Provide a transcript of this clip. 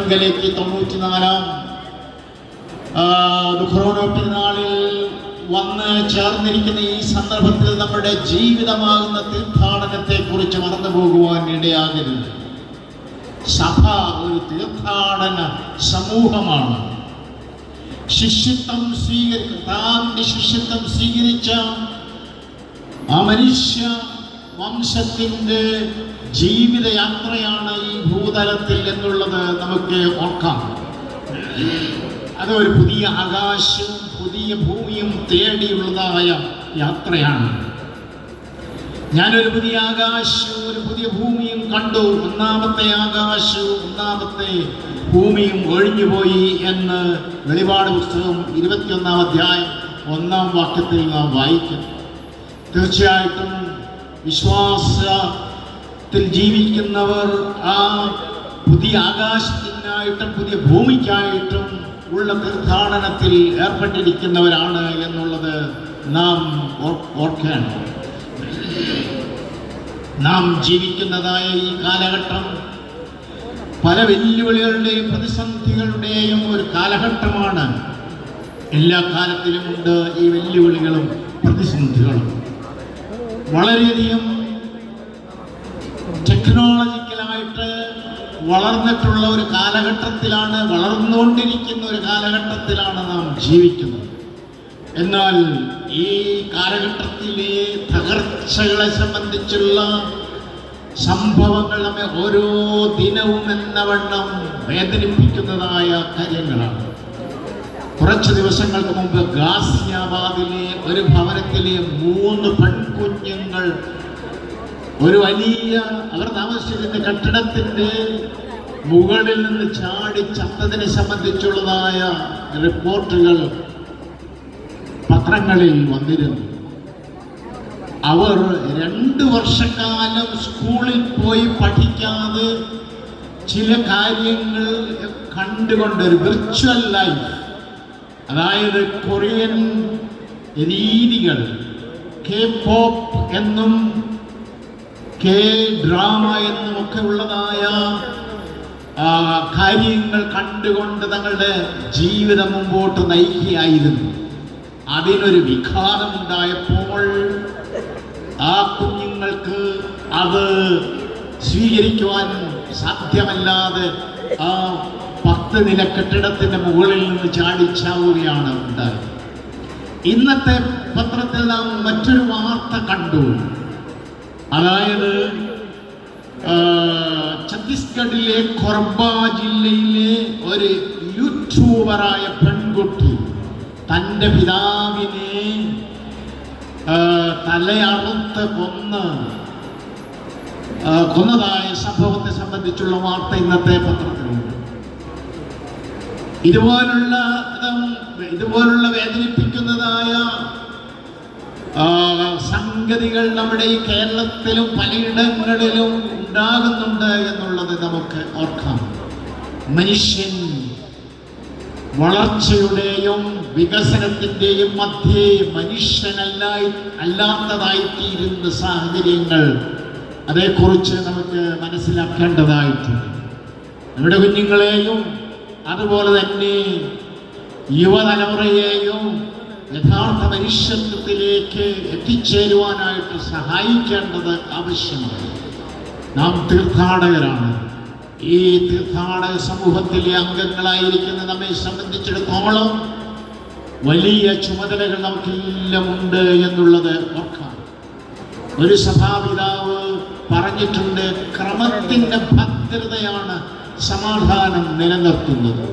പടുങ്കലേക്ക് 94-ാം ദുഃഖറോനോ പെരുന്നാളിൽ വന്ന് ചേർന്നിരിക്കുന്ന ഈ സന്ദർഭത്തിൽ നമ്മുടെ ജീവിതമാകുന്ന തീർത്ഥാടനത്തെ കുറിച്ച് മറന്നു പോകുവാൻ ഇടയാകരുത്. സഭ ഒരു തീർത്ഥാടന സമൂഹമാണ്. ശിഷ്യത്വം സ്വീകരിച്ച ആ മനുഷ്യ വംശത്തിൻ്റെ ജീവിതയാത്രയാണ് ഈ ഭൂതലത്തിൽ എന്നുള്ളത് നമുക്ക് ഓർക്കാം. അതൊരു പുതിയ ആകാശവും പുതിയ ഭൂമിയും തേടിയുള്ളതായ യാത്രയാണ്. ഞാനൊരു പുതിയ ആകാശവും ഒരു പുതിയ ഭൂമിയും കണ്ടു. ഒന്നാമത്തെ ആകാശവും ഒന്നാമത്തെ ഭൂമിയും ഒഴിഞ്ഞുപോയി എന്ന് വെളിപാട് പുസ്തകം 21-ാം അധ്യായം 1-ാം വാക്യത്തിൽ നാം വായിക്കും. തീർച്ചയായിട്ടും വിശ്വാസത്തിൽ ജീവിക്കുന്നവർ ആ പുതിയ ആകാശത്തിനായിട്ടും പുതിയ ഭൂമിക്കായിട്ടും ഉള്ള തീർത്ഥാടനത്തിൽ ഏർപ്പെട്ടിരിക്കുന്നവരാണ് എന്നുള്ളത് നാം ഓർക്കണം. നാം ജീവിക്കുന്നതായ ഈ കാലഘട്ടം പല വെല്ലുവിളികളുടെയും പ്രതിസന്ധികളുടെയും ഒരു കാലഘട്ടമാണ്. എല്ലാ കാലത്തിലുമുണ്ട് ഈ വെല്ലുവിളികളും പ്രതിസന്ധികളും. വളരെയധികം ടെക്നോളജിക്കലായിട്ട് വളർന്നിട്ടുള്ള ഒരു കാലഘട്ടത്തിലാണ്, വളർന്നുകൊണ്ടിരിക്കുന്ന ഒരു കാലഘട്ടത്തിലാണ് നാം ജീവിക്കുന്നത്. എന്നാൽ ഈ കാലഘട്ടത്തിലെ തകർച്ചകളെ സംബന്ധിച്ചുള്ള സംഭവങ്ങൾ നമ്മെ ഓരോ ദിനവും എന്നവണ്ണം വേദനിപ്പിക്കുന്നതായ കാര്യങ്ങളാണ്. കുറച്ച് ദിവസങ്ങൾക്ക് മുമ്പ് ഗാസിയാബാദിലെ ഒരു ഭവനത്തിലെ 3 പെൺകുഞ്ഞുങ്ങൾ ഒരു വലിയ അവർ താമസിച്ചിരുന്ന കെട്ടിടത്തിൻ്റെ മുകളിൽ നിന്ന് ചാടി ചത്തതിനെ സംബന്ധിച്ചുള്ളതായ റിപ്പോർട്ടുകൾ പത്രങ്ങളിൽ വന്നിരുന്നു. അവർ 2 വർഷക്കാലം സ്കൂളിൽ പോയി പഠിക്കാതെ ചില കാര്യങ്ങൾ കണ്ടുകൊണ്ട് ഒരു വിർച്വൽ ലൈഫ്, അതായത് കൊറിയൻ രീതികൾ, K-pop എന്നും K-drama എന്നുമൊക്കെ ഉള്ളതായ കാര്യങ്ങൾ കണ്ടുകൊണ്ട് തങ്ങളുടെ ജീവിതം മുമ്പോട്ട് നയിക്കുകയായിരുന്നു. അതിനൊരു വിഘാതമുണ്ടായപ്പോൾ ആ കുഞ്ഞുങ്ങൾക്ക് അത് സ്വീകരിക്കുവാൻ സാധ്യമല്ലാതെ ആ 10 നില കെട്ടിടത്തിൻ്റെ മുകളിൽ നിന്ന് ചാടിച്ചാവുകയാണ് ഉണ്ടായത്. ഇന്നത്തെ പത്രത്തിൽ നാം മറ്റൊരു വാർത്ത കണ്ടു. അതായത് ഛത്തീസ്ഗഡിലെ കൊർബ ജില്ലയിലെ ഒരു യൂട്യൂബറായ പെൺകുട്ടി തൻ്റെ പിതാവിനെ തലയറുത്ത് കൊന്നതായ സംഭവത്തെ സംബന്ധിച്ചുള്ള വാർത്ത ഇന്നത്തെ പത്രത്തിലുണ്ട്. ഇതുപോലുള്ള വേദനിപ്പിക്കുന്നതായ സംഗതികൾ നമ്മുടെ ഈ കേരളത്തിലും പലയിടങ്ങളിലും ഉണ്ടാകുന്നുണ്ട് എന്നുള്ളത് നമുക്ക് ഓർക്കാം. മനുഷ്യൻ വളർച്ചയുടെയും വികസനത്തിൻ്റെയും മധ്യേ അല്ലാത്തതായിത്തീരുന്ന സാഹചര്യങ്ങൾ, അതേക്കുറിച്ച് നമുക്ക് മനസ്സിലാക്കേണ്ടതായിട്ടുണ്ട്. നമ്മുടെ കുഞ്ഞുങ്ങളെയും അതുപോലെ തന്നെ യുവതലമുറയെയും യഥാർത്ഥ മനുഷ്യത്വത്തിലേക്ക് എത്തിച്ചേരുവാനായിട്ട് സഹായിക്കേണ്ടത് ആവശ്യമാണ്. നാം തീർത്ഥാടകരാണ്. ഈ തീർത്ഥാടക സമൂഹത്തിലെ അംഗങ്ങളായിരിക്കുന്ന നമ്മെ സംബന്ധിച്ചിടത്തോളം വലിയ ചുമതലകൾ നമുക്കെല്ലാം ഉണ്ട് എന്നുള്ളത് ഓർക്കാം. ഒരു സഭാപിതാവ് പറഞ്ഞിട്ടുണ്ട്, ക്രമത്തിൻ്റെ ഭദ്രതയാണ് സമാധാനം നിലനിർത്തുന്നത്.